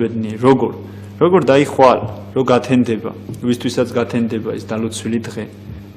ბედნიერი, როგორ დაიხვალ, რომ გათენდება, ვისთვისაც გათენდება ეს დალოცვილი დღე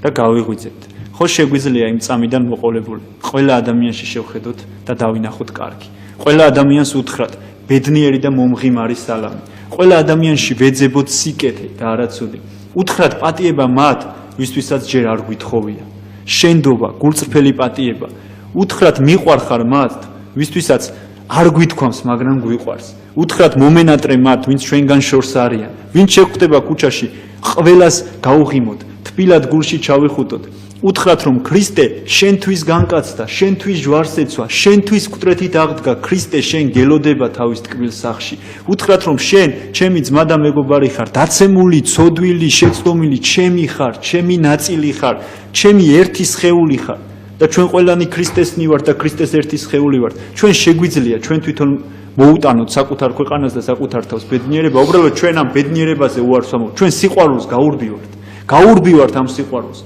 და გავიღვიძებთ. ხო შეგვიძლია იმ წამიდან მოყოლებული ყველა ადამიანში შევხედოთ და დავინახოთ კარგი. ყველა ადამიანს უთხრათ ბედნიერი და მომღიმარი სალამი. ყველა ადამიანში ვეძებოთ სიკეთე და არაცუდი. უთხრათ პატიება მათ, ვისთვისაც ჯერ არ გვითხოვია. შენდობა, გულწრფელი პატიება. უთხრათ მიყვარხარ მათ, ვისთვისაც არ გვითქვამს, მაგრამ გვიყვარს. უთხრათ მომენატრე მათ, ვინც ჩვენგან შორს არიან. ვინც შეხვდება ქუჩაში, ყველას გაუღიმოთ, თბილად გულში ჩავიხუტოთ. უთხრათ რომ ქრისტე შენთვის განკაცდა, შენთვის ჯვარს ეცვა, შენთვის კვრეთით აღდგა, ქრისტე შენ გელოდება თავის ტკბილ სახში. უთხრათ რომ შენ ჩემი ძმა და მეგობარი ხარ, დაცემული, ცოდვილი, შეცდომილი, ჩემი ხარ, ჩემი ნაწილი ხარ, ჩემი ერთი სხეული ხარ. და ჩვენ ყველანი ქრისტესნი ვართ და ქრისტეს ერთი სხეული ვართ. ჩვენ შეგვიძლია ჩვენ თვითონ მოუტანოთ საკუთარ ქვეყანას და საკუთარ თავს ბედნიერება, უბრალოდ ჩვენ ამ ბედნიერებაზე უარს ვამბობთ. ჩვენ სიყვარულს გაურბივართ. გაურბივართ ამ სიყვარულს.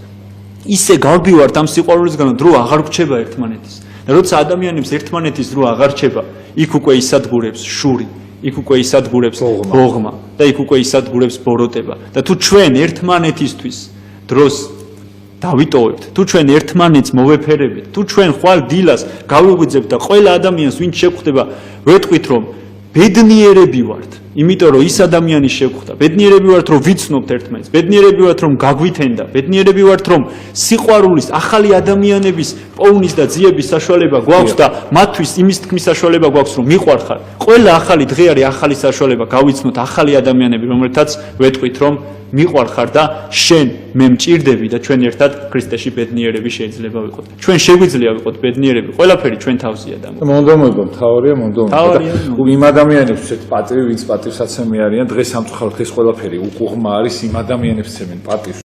ისე გავბივართ ამ სიყვარულისგან, დრო აღარ გრჩება ერთმანეთის. და როცა ადამიანებს ერთმანეთის დრო აღარ რჩება, იქ უკვე ისადგურებს შური, იქ უკვე ისადგურებს ბოღმა და იქ უკვე ისადგურებს ბოროტება. და თუ ჩვენ ერთმანეთისთვის დროს დავიტოვებთ, თუ ჩვენ ერთმანეთს მოვეფერებით, თუ ჩვენ ხვალ დილას გავიღვიძებთ და ყველა ადამიანს ვინც შეგხვდება, ვეტყვით რომ ბედნიერები ვართ, იმიტომ რომ ის ადამიანი შეგხვდა. ბედნიერები ვართ რომ ვიცნობთ ერთმანეთს, ბედნიერები ვართ რომ გაგვითენდა, ბედნიერები ვართ რომ სიყვარულის, ახალი ადამიანების პოვნის და ძიების საშუალება გვაქვს და მათთვის იმის თქმის საშუალება გვაქვს რომ მიყვარხარ. ყველა ახალი დღე არის ახალი საშუალება, გავიცნოთ ახალი ადამიანები, რომელთაც ვეტყვით რომ მიყვარხარ და შენ მე მჭირდები და ჩვენ ერთად ქრისტეში ბედნიერები შეიძლება ვიყოთ. ჩვენ შეგვიძლია ვიყოთ ბედნიერები, ყველაფერი ჩვენ თავზეა და მონდომება მთავარია მონდომება. იმ ადამიანებს ეს პატივი, ვინც პატივსაცემი არიან, დღეს ამ ხალხის ყველაფერი უკუღმა არის იმ ადამიანებს ცემენ პატივს.